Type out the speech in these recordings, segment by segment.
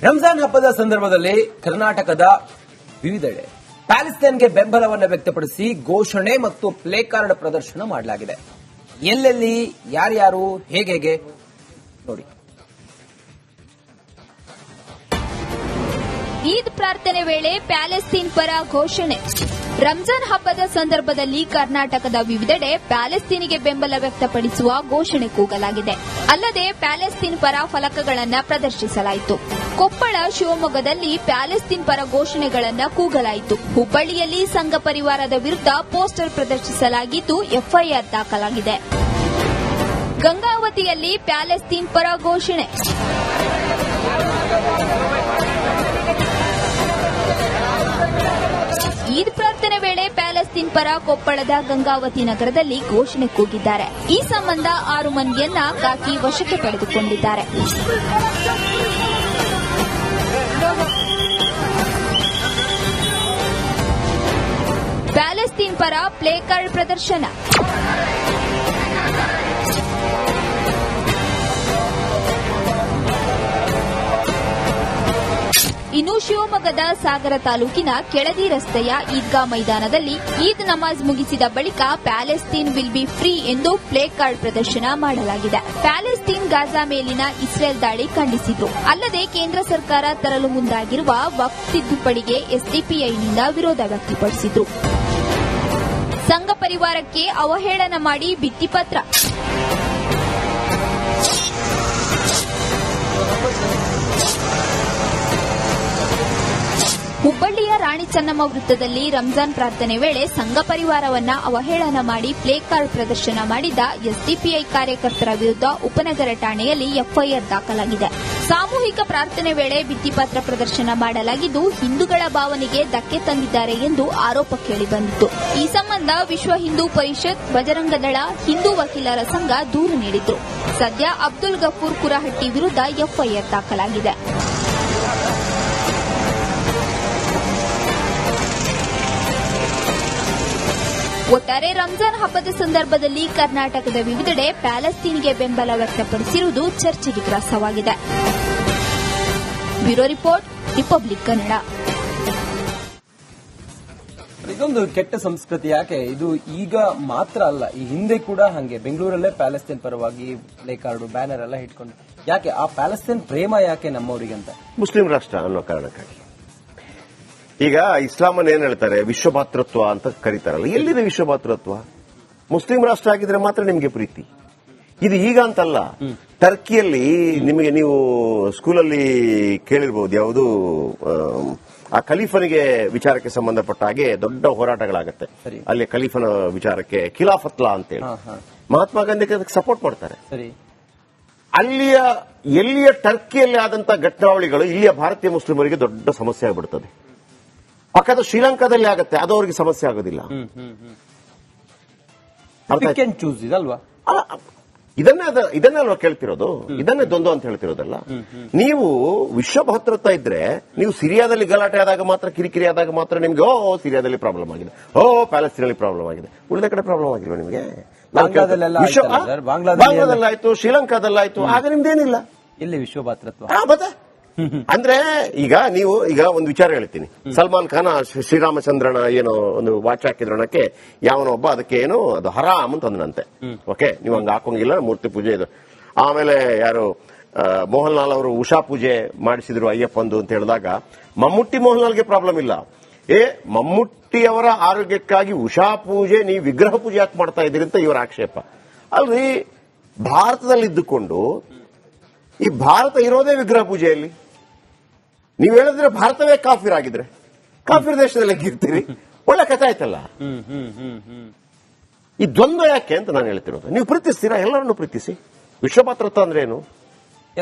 ರಂಜಾನ್ ಹಬ್ಬದ ಸಂದರ್ಭದಲ್ಲಿ ಕರ್ನಾಟಕದ ವಿವಿಧೆಡೆ ಪ್ಯಾಲೆಸ್ತೈನ್ಗೆ ಬೆಂಬಲವನ್ನು ವ್ಯಕ್ತಪಡಿಸಿ ಘೋಷಣೆ ಮತ್ತು ಪ್ಲೇ ಕಾರ್ಡ್ ಪ್ರದರ್ಶನ ಮಾಡಲಾಗಿದೆ. ಎಲ್ಲೆಲ್ಲಿ ಯಾರ್ಯಾರು ಹೇಗೆ ನೋಡಿ. ಈದ್ ಪ್ರಾರ್ಥನೆ ವೇಳೆ ಪ್ಯಾಲೆಸ್ತೀನ್ ಪರ ಘೋಷಣೆ. ರಂಜಾನ್ ಹಬ್ಬದ ಸಂದರ್ಭದಲ್ಲಿ ಕರ್ನಾಟಕದ ವಿವಿಧೆಡೆ ಪ್ಯಾಲೆಸ್ತೀನಿಗೆ ಬೆಂಬಲ ವ್ಯಕ್ತಪಡಿಸುವ ಘೋಷಣೆ ಕೂಗಲಾಗಿದೆ. ಅಲ್ಲದೆ ಪ್ಯಾಲೆಸ್ತೀನ್ ಪರ ಫಲಕಗಳನ್ನು ಪ್ರದರ್ಶಿಸಲಾಯಿತು. ಕೊಪ್ಪಳ, ಶಿವಮೊಗ್ಗದಲ್ಲಿ ಪ್ಯಾಲೆಸ್ತೀನ್ ಪರ ಘೋಷಣೆಗಳನ್ನು ಕೂಗಲಾಯಿತು. ಹುಬ್ಬಳ್ಳಿಯಲ್ಲಿ ಸಂಘ ಪರಿವಾರದ ವಿರುದ್ಧ ಪೋಸ್ಟರ್ ಪ್ರದರ್ಶಿಸಲಾಗಿದ್ದು ಎಫ್ಐಆರ್ ದಾಖಲಾಗಿದೆ. ಗಂಗಾವತಿಯಲ್ಲಿ ಪ್ಯಾಲೆಸ್ತೀನ್ ಪರ ಘೋಷಣೆ. ಈದ್ ಪ್ರಾರ್ಥನೆ ವೇಳೆ ಪ್ಯಾಲೆಸ್ತೀನ್ ಪರ ಕೊಪ್ಪಳದ ಗಂಗಾವತಿ ನಗರದಲ್ಲಿ ಘೋಷಣೆ ಕೂಗಿದ್ದಾರೆ. ಈ ಸಂಬಂಧ 6 ಮಂದಿಯನ್ನ ಕಾಕಿ ವಶಕ್ಕೆ ಪಡೆದುಕೊಂಡಿದ್ದಾರೆ. ಪ್ಯಾಲೆಸ್ತೀನ್ ಪರ ಪ್ಲೇ ಕಾರ್ಡ್ ಪ್ರದರ್ಶನ. ಇನ್ನು ಶಿವಮೊಗ್ಗದ ಸಾಗರ ತಾಲೂಕಿನ ಕೆಳದಿ ರಸ್ತೆಯ ಈದ್ಗಾ ಮೈದಾನದಲ್ಲಿ ಈದ್ ನಮಾಜ್ ಮುಗಿಸಿದ ಬಳಿಕ ಪ್ಯಾಲೆಸ್ತೀನ್ ವಿಲ್ ಬಿ ಫ್ರೀ ಎಂದು ಪ್ಲೇ ಕಾರ್ಡ್ ಪ್ರದರ್ಶನ ಮಾಡಲಾಗಿದೆ. ಪ್ಯಾಲೆಸ್ತೀನ್ ಗಾಜಾ ಮೇಲಿನ ಇಸ್ರೇಲ್ ದಾಳಿ ಖಂಡಿಸಿದ್ರು. ಅಲ್ಲದೆ ಕೇಂದ್ರ ಸರ್ಕಾರ ತರಲು ಮುಂದಾಗಿರುವ ವಕ್ಫ್ ತಿದ್ದುಪಡಿಗೆ ಎಸ್ಡಿಪಿಐನಿಂದ ವಿರೋಧ ವ್ಯಕ್ತಪಡಿಸಿದ್ರು. ಸಂಘ ಪರಿವಾರಕ್ಕೆ ಅವಹೇಳನ ಮಾಡಿ ಭಿತ್ತಿಪತ್ರ. ಹುಬ್ಬಳ್ಳಿಯ ರಾಣಿ ಚೆನ್ನಮ್ಮ ವೃತ್ತದಲ್ಲಿ ರಂಜಾನ್ ಪ್ರಾರ್ಥನೆ ವೇಳೆ ಸಂಘ ಪರಿವಾರವನ್ನ ಅವಹೇಳನ ಮಾಡಿ ಪ್ಲೇ ಕಾರ್ಡ್ ಪ್ರದರ್ಶನ ಮಾಡಿದ ಎಸ್ಡಿಪಿಐ ಕಾರ್ಯಕರ್ತರ ವಿರುದ್ಧ ಉಪನಗರ ಠಾಣೆಯಲ್ಲಿ ಎಫ್ಐಆರ್ ದಾಖಲಾಗಿದೆ. ಸಾಮೂಹಿಕ ಪ್ರಾರ್ಥನೆ ವೇಳೆ ಭಿತ್ತಿಪತ್ರ ಪ್ರದರ್ಶನ ಮಾಡಲಾಗಿದ್ದು ಹಿಂದೂಗಳ ಭಾವನೆಗೆ ಧಕ್ಕೆ ತಂದಿದ್ದಾರೆ ಎಂದು ಆರೋಪ ಕೇಳಿಬಂದಿತ್ತು. ಈ ಸಂಬಂಧ ವಿಶ್ವ ಹಿಂದೂ ಪರಿಷತ್, ಬಜರಂಗದಳ, ಹಿಂದೂ ವಕೀಲರ ಸಂಘ ದೂರು ನೀಡಿದ್ರು. ಸದ್ಯ ಅಬ್ದುಲ್ ಗಫೂರ್ ಕುರಹಟ್ಟಿ ವಿರುದ್ಧ ಎಫ್ಐಆರ್ ದಾಖಲಾಗಿದೆ. ಒಟ್ಟಾರೆ ರಂಜಾನ್ ಹಬ್ಬದ ಸಂದರ್ಭದಲ್ಲಿ ಕರ್ನಾಟಕದ ವಿವಿಧೆಡೆ ಪ್ಯಾಲೆಸ್ತೀನ್ಗೆ ಬೆಂಬಲ ವ್ಯಕ್ತಪಡಿಸಿರುವುದು ಚರ್ಚೆಗೆ ಗ್ರಾಸವಾಗಿದೆ. Bureau report, Republic Kannada. ಇದೊಂದು ಕೆಟ್ಟ ಸಂಸ್ಕೃತಿ. ಯಾಕೆ ಇದು ಈಗ ಮಾತ್ರ ಅಲ್ಲ, ಈ ಹಿಂದೆ ಕೂಡ ಹಂಗೆ ಬೆಂಗಳೂರಲ್ಲೇ ಪ್ಯಾಲೆಸ್ತೈನ್ ಪರವಾಗಿ ಪ್ಲೇ ಕಾರ್ಡ್, ಬ್ಯಾನರ್ ಎಲ್ಲ ಇಟ್ಕೊಂಡು. ಯಾಕೆ ಆ ಪ್ಯಾಲೆಸ್ತೈನ್ ಪ್ರೇಮ ಯಾಕೆ ನಮ್ಮವರಿಗಂತ? ಮುಸ್ಲಿಂ ರಾಷ್ಟ್ರ ಅನ್ನೋ ಕಾರಣಕ್ಕಾಗಿ. ಈಗ ಇಸ್ಲಾಮನ್ನು ಏನ್ ಹೇಳ್ತಾರೆ, ವಿಶ್ವಭಾತೃತ್ವ ಅಂತ ಕರೀತಾರಲ್ಲ. ಎಲ್ಲಿದೆ ವಿಶ್ವಭಾತೃತ್ವ? ಮುಸ್ಲಿಂ ರಾಷ್ಟ್ರ ಆಗಿದ್ರೆ ಮಾತ್ರ ನಿಮಗೆ ಪ್ರೀತಿ. ಇದು ಈಗ ಅಂತಲ್ಲ. ಟರ್ಕಿಯಲ್ಲಿ ನಿಮಗೆ, ನೀವು ಸ್ಕೂಲಲ್ಲಿ ಕೇಳಿರ್ಬಹುದು, ಯಾವುದು ಆ ಖಲೀಫನಿಗೆ ವಿಚಾರಕ್ಕೆ ಸಂಬಂಧಪಟ್ಟ ಹಾಗೆ ದೊಡ್ಡ ಹೋರಾಟಗಳಾಗತ್ತೆ. ಅಲ್ಲಿ ಖಲೀಫನ ವಿಚಾರಕ್ಕೆ ಖಿಲಾಫತ್ಲಾ ಅಂತೇಳಿ ಮಹಾತ್ಮ ಗಾಂಧಿ ಅದಕ್ಕೆ ಸಪೋರ್ಟ್ ಮಾಡ್ತಾರೆ. ಎಲ್ಲಿಯ ಟರ್ಕಿಯಲ್ಲಿ ಆದಂತಹ ಘಟನಾವಳಿಗಳು ಇಲ್ಲಿಯ ಭಾರತೀಯ ಮುಸ್ಲಿಮರಿಗೆ ದೊಡ್ಡ ಸಮಸ್ಯೆ ಆಗ್ಬಿಡ್ತದೆ. ಪಕ್ಕದ ಶ್ರೀಲಂಕಾದಲ್ಲಿ ಆಗತ್ತೆ, ಅದು ಅವರಿಗೆ ಸಮಸ್ಯೆ ಆಗೋದಿಲ್ಲ. ಇದನ್ನೇ ಅಲ್ವಾ ಕೇಳ್ತಿರೋದು? ಇದನ್ನೇ ದ್ವಂದ್ವ ಅಂತ ಹೇಳ್ತಿರೋದಲ್ಲ. ನೀವು ವಿಶ್ವಭಾತೃತ್ವ ಇದ್ರೆ ನೀವು ಸಿರಿಯಾದಲ್ಲಿ ಗಲಾಟೆ ಆದಾಗ ಮಾತ್ರ, ಕಿರಿಕಿರಿ ಆದಾಗ ಮಾತ್ರ ನಿಮ್ಗೆ ಸಿರಿಯಾದಲ್ಲಿ ಪ್ರಾಬ್ಲಮ್ ಆಗಿದೆ, ಪ್ಯಾಲೆಸ್ತೀನಲ್ಲಿ ಪ್ರಾಬ್ಲಮ್ ಆಗಿದೆ, ಉಳಿದ ಕಡೆ ಪ್ರಾಬ್ಲಮ್ ಆಗಿಲ್ವ ನಿಮಗೆ? ಬಾಂಗ್ಲಾದಲ್ಲಾಯ್ತು, ಶ್ರೀಲಂಕಾದಲ್ಲಾಯ್ತು, ಆಗ ನಿಮ್ದೇನಿಲ್ಲ. ಇಲ್ಲಿ ವಿಶ್ವಭಾತೃತ್ವ ಮತ್ತೆ ಅಂದ್ರೆ ಈಗ ಒಂದು ವಿಚಾರ ಹೇಳ್ತೀನಿ. ಸಲ್ಮಾನ್ ಖಾನ್ ಶ್ರೀರಾಮಚಂದ್ರನ ಏನೋ ಒಂದು ವಾಚ್ ಹಾಕಿದ್ರಣಕ್ಕೆ ಯಾವನೊಬ್ಬ ಅದಕ್ಕೆ ಏನು ಅದು ಹರಾಮ್ ಅಂತ ಅಂದನಂತೆ. ಓಕೆ, ನೀವು ಹಂಗ ಹಾಕೋಂಗಿಲ್ಲ, ಮೂರ್ತಿ ಪೂಜೆ ಇದು. ಆಮೇಲೆ ಯಾರು ಮೋಹನ್ ಲಾಲ್ ಅವರು ಉಷಾ ಪೂಜೆ ಮಾಡಿಸಿದ್ರು ಅಯ್ಯಪ್ಪಂದು ಅಂತ ಹೇಳಿದಾಗ ಮಮ್ಮುಟ್ಟಿ ಮೋಹನ್ ಲಾಲ್ಗೆ ಪ್ರಾಬ್ಲಮ್ ಇಲ್ಲ. ಮಮ್ಮುಟ್ಟಿಯವರ ಆರೋಗ್ಯಕ್ಕಾಗಿ ಉಷಾ ಪೂಜೆ, ನೀವು ವಿಗ್ರಹ ಪೂಜೆ ಯಾಕೆ ಮಾಡ್ತಾ ಇದ್ದೀರಿ ಅಂತ ಇವರ ಆಕ್ಷೇಪ. ಅಲ್ರಿ, ಭಾರತದಲ್ಲಿದ್ದುಕೊಂಡು ಈ ಭಾರತ ಇರೋದೇ ವಿಗ್ರಹ ಪೂಜೆಯಲ್ಲಿ. ನೀವು ಹೇಳಿದ್ರೆ ಭಾರತವೇ ಕಾಫಿರ್ ಆಗಿದ್ರೆ ಕಾಫಿರ್ ದೇಶದಲ್ಲಿ ಇರ್ತೀರಿ, ಒಳ್ಳೆ ಕಥೆ ಆಯ್ತಲ್ಲ. ಈ ದ್ವಂದ್ವ ಯಾಕೆ ಅಂತ ನಾನು ಹೇಳ್ತಿರೋದು. ನೀವು ಪ್ರೀತಿಸ್ತೀರಾ? ಎಲ್ಲರನ್ನು ಪ್ರೀತಿಸಿ. ವಿಶ್ವಭಾತೃತ್ವ ಅಂದ್ರೆ ಏನು?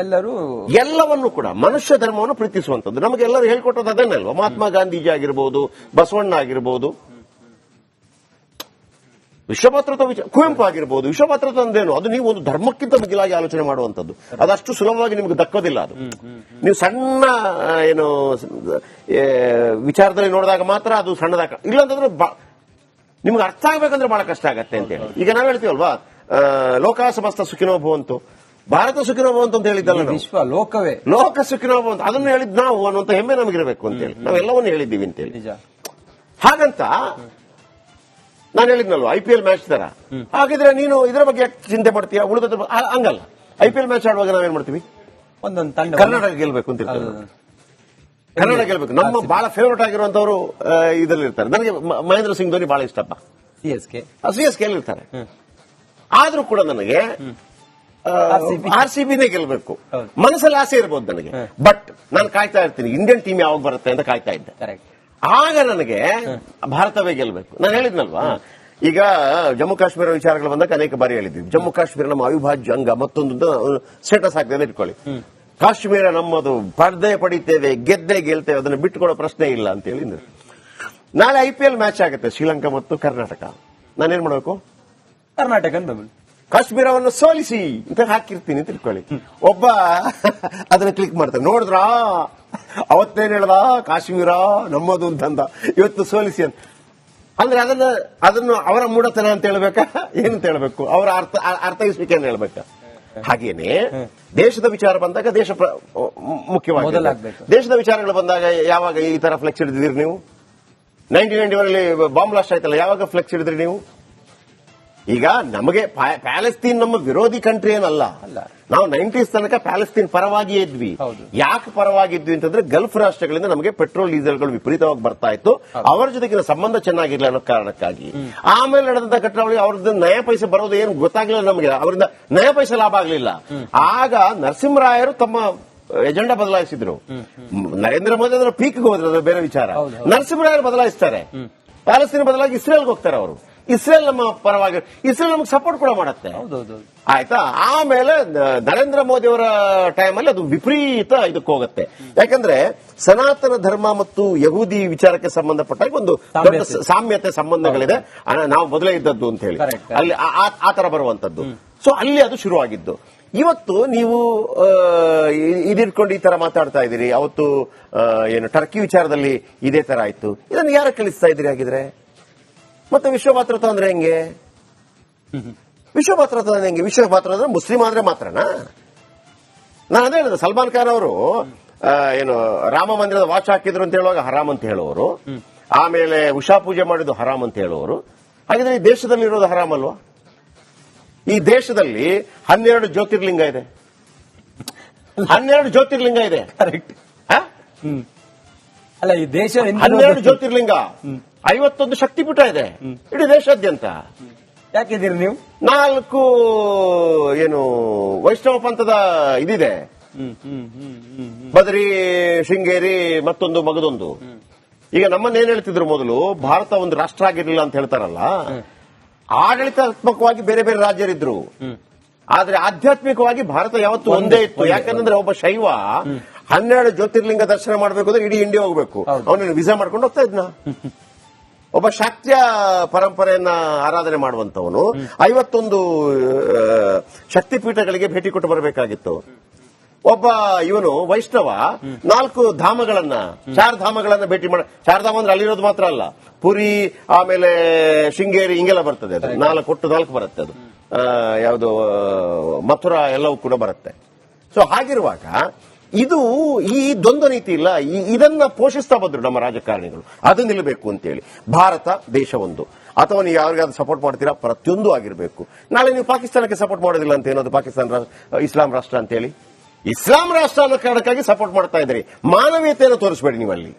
ಎಲ್ಲವನ್ನೂ ಕೂಡ ಮನುಷ್ಯ ಧರ್ಮವನ್ನು ಪ್ರೀತಿಸುವಂತದ್ದು. ನಮಗೆಲ್ಲರೂ ಹೇಳ್ಕೊಟ್ಟದ್ದು ಅದನ್ನಲ್ವಾ? ಮಹಾತ್ಮ ಗಾಂಧೀಜಿ ಆಗಿರ್ಬೋದು, ಬಸವಣ್ಣ ಆಗಿರ್ಬೋದು, ವಿಶ್ವಭಾತೃತ್ವ ಕುವೆಂಪು ಆಗಿರ್ಬೋದು. ವಿಶ್ವಭಾತೃತ್ವ ಅಂದ್ರೇನು? ಅದು ನೀವು ಒಂದು ಧರ್ಮಕ್ಕಿಂತ ಮಿಗಿಲಾಗಿ ಆಲೋಚನೆ ಮಾಡುವಂತದ್ದು. ಅದಷ್ಟು ಸುಲಭವಾಗಿ ನಿಮಗೆ ದಕ್ಕೋದಿಲ್ಲ. ಅದು ನೀವು ಸಣ್ಣ ಏನು ವಿಚಾರದಲ್ಲಿ ನೋಡಿದಾಗ ಮಾತ್ರ ಅದು ಸಣ್ಣದಾಗ, ಇಲ್ಲಾಂತಂದ್ರೆ ನಿಮ್ಗೆ ಅರ್ಥ ಆಗ್ಬೇಕಂದ್ರೆ ಬಹಳ ಕಷ್ಟ ಆಗತ್ತೆ ಅಂತ ಹೇಳಿ. ಈಗ ನಾವ್ ಹೇಳ್ತೀವಲ್ವಾ, ಲೋಕ ಸಮಸ್ತ ಸುಖಿನೋ ಭವಂತು, ಭಾರತ ಸುಖಿನೋ ಭವಂತು ಅಂತ ಹೇಳಿದ್ದಲ್ಲ ನಾವು. ವಿಶ್ವ ಲೋಕವೇ ಲೋಕ ಸುಖಿನೋ ಭವಂತು ಅದನ್ನು ಹೇಳಿದ್ ನಾವು ಅನ್ನುವಂತ ಹೆಮ್ಮೆ ನಮಗಿರಬೇಕು ಅಂತೇಳಿ ನಾವೆಲ್ಲವನ್ನೂ ಹೇಳಿದ್ದೀವಿ ಅಂತೇಳಿ. ನಿಜ. ಹಾಗಂತ ನಾನು ಹೇಳಿದ್ನಲ್ವ IPL ಮ್ಯಾಚ್ ತರ, ಹಾಗಿದ್ರೆ ನೀನು ಇದರ ಬಗ್ಗೆ ಯಾಕೆ ಚಿಂತೆ ಮಾಡ್ತೀಯ, ಉಳಿದ ಹಂಗಲ್ಲ. IPL ಮ್ಯಾಚ್ ಆಡುವಾಗ ನಾವೇನ್ ಮಾಡ್ತೀವಿ, ಒಂದೊಂದು ತಂಡ ಕರ್ನಾಟಕ ಗೆಲ್ಬೇಕು ಅಂತ ಇರ್ತಾರೆ. ಕನ್ನಡ ಗೆಲ್ಬೇಕು. ನಮ್ಮ ಬಹಳ ಫೇವರೇಟ್ ಆಗಿರುವಂತವರು ಇದರಲ್ಲಿ ಇರ್ತಾರೆ. ನನಗೆ ಮಹೇಂದ್ರ ಸಿಂಗ್ ಧೋನಿ ಬಹಳ ಇಷ್ಟಪ್ಪ. CSK ಇರ್ತಾರೆ. ಆದ್ರೂ ಕೂಡ ನನಗೆ RCB ಗೆಲ್ಬೇಕು ಮನಸ್ಸಲ್ಲಿ ಆಸೆ ಇರ್ಬೋದು ನನಗೆ. ಬಟ್ ನಾನು ಕಾಯ್ತಾ ಇರ್ತೀನಿ ಇಂಡಿಯನ್ ಟೀಮ್ ಯಾವಾಗ ಬರುತ್ತೆ ಅಂತ ಕಾಯ್ತಾ ಇದ್ದೆ. ಆಗ ನನಗೆ ಭಾರತವೇ ಗೆಲ್ಬೇಕು. ನಾನು ಹೇಳಿದ್ನಲ್ವಾ, ಈಗ ಜಮ್ಮು ಕಾಶ್ಮೀರ ವಿಚಾರಗಳು ಬಂದಾಗ ಅನೇಕ ಬಾರಿ ಹೇಳಿದ್ವಿ, ಜಮ್ಮು ಕಾಶ್ಮೀರ ನಮ್ಮ ಅವಿಭಾಜ್ಯ ಅಂಗ, ಮತ್ತೊಂದು ಸ್ಟೇಟಸ್ ಆಗ್ತದೆ ಇಟ್ಕೊಳ್ಳಿ. ಕಾಶ್ಮೀರ ನಮ್ಮದು, ಪಡೆದೇ ಪಡಿತೇವೆ, ಗೆದ್ದೇ ಗೆಲ್ತೇವೆ, ಅದನ್ನು ಬಿಟ್ಟುಕೊಡೋ ಪ್ರಶ್ನೆ ಇಲ್ಲ ಅಂತ ಹೇಳಿ. ನಾಳೆ IPL ಮ್ಯಾಚ್ ಆಗುತ್ತೆ ಶ್ರೀಲಂಕಾ ಮತ್ತು ಕರ್ನಾಟಕ. ನಾನೇನ್ ಮಾಡಬೇಕು, ಕರ್ನಾಟಕ ಕಾಶ್ಮೀರವನ್ನು ಸೋಲಿಸಿ ಅಂತ ಹಾಕಿರ್ತೀನಿ ಅಂತ ಇಟ್ಕೊಳ್ಳಿ. ಒಬ್ಬ ಅದನ್ನ ಕ್ಲಿಕ್ ಮಾಡ್ತಾನೆ, ನೋಡಿದ್ರ ಅವತ್ತೇನ್ ಹೇಳ್ದ ಕಾಶ್ಮೀರ ನಮ್ಮದು ಅಂತಂದ, ಇವತ್ತು ಸೋಲಿಸಿ ಅಂತ. ಅಂದ್ರೆ ಅದನ್ನು ಅವರ ಮೂಢತನ ಅಂತ ಹೇಳ್ಬೇಕಾ, ಏನಂತ ಹೇಳ್ಬೇಕು, ಅವರ ಅರ್ಥೈಸ್ಲಿಕ್ಕೆ ಅಂತ ಹೇಳ್ಬೇಕಾ. ಹಾಗೇನೆ ದೇಶದ ವಿಚಾರ ಬಂದಾಗ ದೇಶ ಮುಖ್ಯವಾಗಿ, ದೇಶದ ವಿಚಾರಗಳು ಬಂದಾಗ ಯಾವಾಗ ಈ ತರ ಫ್ಲೆಕ್ಸ್ ಹಿಡಿದಿದ್ದೀರಿ ನೀವು? 1991 ಬಾಂಬ್ ಬ್ಲಾಸ್ಟ್ ಆಯ್ತಲ್ಲ, ಯಾವಾಗ ಫ್ಲೆಕ್ಸ್ ಹಿಡಿದ್ರಿ ನೀವು? ಈಗ ನಮಗೆ ಪ್ಯಾಲೆಸ್ತೀನ್ ನಮ್ಮ ವಿರೋಧಿ ಕಂಟ್ರಿ ಏನಲ್ಲ, ನಾವು 90s ತನಕ ಪ್ಯಾಲೆಸ್ತೀನ್ ಪರವಾಗಿಯೇ ಇದ್ವಿ. ಯಾಕೆ ಪರವಾಗಿದ್ವಿ ಅಂತಂದ್ರೆ ಗಲ್ಫ್ ರಾಷ್ಟ್ರಗಳಿಂದ ನಮಗೆ ಪೆಟ್ರೋಲ್ ಡೀಸೆಲ್ಗಳು ವಿಪರೀತವಾಗಿ ಬರ್ತಾ ಇತ್ತು, ಅವರ ಜೊತೆಗಿನ ಸಂಬಂಧ ಚೆನ್ನಾಗಿರ್ಲಿಲ್ಲ ಅನ್ನೋ ಕಾರಣಕ್ಕಾಗಿ. ಆಮೇಲೆ ನಡೆದಂತ ಘಟನೆಗಳಿಗೆ ಅವ್ರದ್ದು ನಯ ಪೈಸೆ ಬರೋದು ಏನು ಗೊತ್ತಾಗ್ಲಿಲ್ಲ ನಮಗೆ, ಅವರಿಂದ ನಯ ಪೈಸೆ ಲಾಭ ಆಗ್ಲಿಲ್ಲ. ಆಗ ನರಸಿಂಹರಾಯರು ತಮ್ಮ ಎಜೆಂಡಾ ಬದಲಾಯಿಸಿದ್ರು. ನರೇಂದ್ರ ಮೋದಿ ಅದರ ಪೀಕ್ಗೆ ಹೋದ್ರು, ಅದು ಬೇರೆ ವಿಚಾರ. ನರಸಿಂಹರಾಯರು ಬದಲಾಯಿಸ್ತಾರೆ, ಪ್ಯಾಲೆಸ್ತೀನ್ ಬದಲಾಗಿ ಇಸ್ರೇಲ್ಗೆ ಹೋಗ್ತಾರೆ ಅವರು. ಇಸ್ರೇಲ್ ನಮ್ಮ ಪರವಾಗಿ, ಇಸ್ರೇಲ್ ನಮಗೆ ಸಪೋರ್ಟ್ ಕೂಡ ಮಾಡುತ್ತೆ, ಆಯ್ತಾ. ಆಮೇಲೆ ನರೇಂದ್ರ ಮೋದಿ ಅವರ ಟೈಮಲ್ಲಿ ಅದು ವಿಪರೀತ ಇದಕ್ಕೆ ಹೋಗುತ್ತೆ. ಯಾಕಂದ್ರೆ ಸನಾತನ ಧರ್ಮ ಮತ್ತು ಯಹೂದಿ ವಿಚಾರಕ್ಕೆ ಸಂಬಂಧಪಟ್ಟಾಗ ಒಂದು ದೊಡ್ಡ ಸಾಮ್ಯತೆ ಸಂಬಂಧಗಳಿದೆ, ನಾವು ಮೊದಲೇ ಇದ್ದದ್ದು ಅಂತ ಹೇಳಿ ಅಲ್ಲಿ ಆ ತರ ಬರುವಂತದ್ದು. ಸೊ ಅಲ್ಲಿ ಅದು ಶುರುವಾಗಿದ್ದು. ಇವತ್ತು ನೀವು ಇದಿಟ್ಕೊಂಡು ಈ ತರ ಮಾತಾಡ್ತಾ ಇದ್ದೀರಿ, ಅವತ್ತು ಏನು ಟರ್ಕಿ ವಿಚಾರದಲ್ಲಿ ಇದೇ ತರ ಆಯ್ತು. ಇದನ್ನು ಯಾರ ಕಳಿಸ್ತಾ ಇದ್ದೀರಿ ಹಾಗಿದ್ರೆ? ಮತ್ತೆ ವಿಶ್ವ ಮಾತೃತ್ವ ಅಂದ್ರೆ ಹೆಂಗೆ? ವಿಶ್ವ ಮಾತೃತ್ವ ಅಂದ್ರೆ ಹೆಂಗೆ? ವಿಶ್ವ ಮಾತೃತ್ವ ಅಂದ್ರೆ ಮುಸ್ಲಿಂ ಆದ್ರೆ ಮಾತ್ರನಾ? ನಾನು ಅದೇ ಹೇಳಿದೆ, ಸಲ್ಮಾನ್ ಖಾನ್ ಅವರು ಏನು ರಾಮ ಮಂದಿರದ ವಾಚ್ ಹಾಕಿದ್ರು ಅಂತ ಹೇಳುವಾಗ ಹರಾಮ್ ಅಂತ ಹೇಳುವವರು, ಆಮೇಲೆ ಉಷಾ ಪೂಜೆ ಮಾಡಿದ್ದು ಹರಾಮ್ ಅಂತ ಹೇಳುವವರು. ಹಾಗಿದ್ರೆ ಈ ದೇಶದಲ್ಲಿ ಇರೋದು ಹರಾಮ್ ಅಲ್ವಾ? ಈ ದೇಶದಲ್ಲಿ 12 ಜ್ಯೋತಿರ್ಲಿಂಗ ಇದೆ, 12 ಜ್ಯೋತಿರ್ಲಿಂಗ ಇದೆ. ಅಲ್ಲ, ಈ ದೇಶ 12 ಜ್ಯೋತಿರ್ಲಿಂಗ, 51 ಶಕ್ತಿಪೀಠ ಇದೆ ಇಡೀ ದೇಶಾದ್ಯಂತ. ಯಾಕಿದ್ದೀರಿ ನೀವು? 4 ಏನು ವೈಷ್ಣವ ಪಂಥದ ಇದಿದೆ, ಬದರಿ, ಶೃಂಗೇರಿ, ಮತ್ತೊಂದು ಮಗದೊಂದು. ಈಗ ನಮ್ಮನ್ನೇನ್ ಹೇಳ್ತಿದ್ರು ಮೊದಲು, ಭಾರತ ಒಂದು ರಾಷ್ಟ್ರ ಆಗಿರ್ಲಿಲ್ಲ ಅಂತ ಹೇಳ್ತಾರಲ್ಲ, ಆಡಳಿತಾತ್ಮಕವಾಗಿ ಬೇರೆ ಬೇರೆ ರಾಜ್ಯರಿದ್ರು, ಆದ್ರೆ ಆಧ್ಯಾತ್ಮಿಕವಾಗಿ ಭಾರತ ಯಾವತ್ತೂ ಒಂದೇ ಇತ್ತು. ಯಾಕಂದ್ರೆ ಒಬ್ಬ ಶೈವ 12 ಜ್ಯೋತಿರ್ಲಿಂಗ ದರ್ಶನ ಮಾಡಬೇಕು ಅಂದ್ರೆ ಇಡೀ ಇಂಡಿಯಾ ಹೋಗ್ಬೇಕು, ಅವನನ್ನು ವೀಸಾ ಮಾಡ್ಕೊಂಡು ಹೋಗ್ತಾ ಇದ್ನ. ಒಬ್ಬ ಶಾಕ್ಯ ಪರಂಪರೆಯನ್ನ ಆರಾಧನೆ ಮಾಡುವಂತವನು 51 ಶಕ್ತಿಪೀಠಗಳಿಗೆ ಭೇಟಿ ಕೊಟ್ಟು ಬರಬೇಕಾಗಿತ್ತು. ಒಬ್ಬ ಇವನು ವೈಷ್ಣವ 4 ಧಾಮಗಳನ್ನ, 4 ಧಾಮಗಳನ್ನ ಭೇಟಿ ಮಾಡ. 4 ಧಾಮ ಅಂದ್ರೆ ಅಲ್ಲಿರೋದು ಮಾತ್ರ ಅಲ್ಲ, ಪುರಿ, ಆಮೇಲೆ ಶೃಂಗೇರಿ, ಹಿಂಗೆಲ್ಲ ಬರ್ತದೆ. ಅದು 4 ಬರುತ್ತೆ. ಅದು ಯಾವುದು ಮಥುರಾ ಎಲ್ಲವೂ ಕೂಡ ಬರುತ್ತೆ. ಸೊ ಹಾಗಿರುವಾಗ ಇದು ಈ ದ್ವಂದ್ವ ನೀತಿ ಇಲ್ಲ, ಇದನ್ನ ಪೋಷಿಸ್ತಾ ಬಂದ್ರು ನಮ್ಮ ರಾಜಕಾರಣಿಗಳು. ಅದು ನಿಲ್ಲಬೇಕು ಅಂತೇಳಿ. ಭಾರತ ದೇಶ ಒಂದು, ಅಥವಾ ನೀವು ಯಾರಿಗಾದ್ರೂ ಸಪೋರ್ಟ್ ಮಾಡ್ತೀರಾ, ಪ್ರತಿಯೊಂದು ಆಗಿರಬೇಕು. ನಾಳೆ ನೀವು ಪಾಕಿಸ್ತಾನಕ್ಕೆ ಸಪೋರ್ಟ್ ಮಾಡೋದಿಲ್ಲ ಅಂತ ಏನದು, ಪಾಕಿಸ್ತಾನ ಇಸ್ಲಾಂ ರಾಷ್ಟ್ರ ಅಂತೇಳಿ. ಇಸ್ಲಾಂ ರಾಷ್ಟ್ರ ಅನ್ನೋ ಕಾರಣಕ್ಕಾಗಿ ಸಪೋರ್ಟ್ ಮಾಡ್ತಾ ಇದ್ದೀರಿ, ಮಾನವೀಯತೆಯನ್ನು ತೋರಿಸಬೇಡಿ ನೀವು ಅಲ್ಲಿ.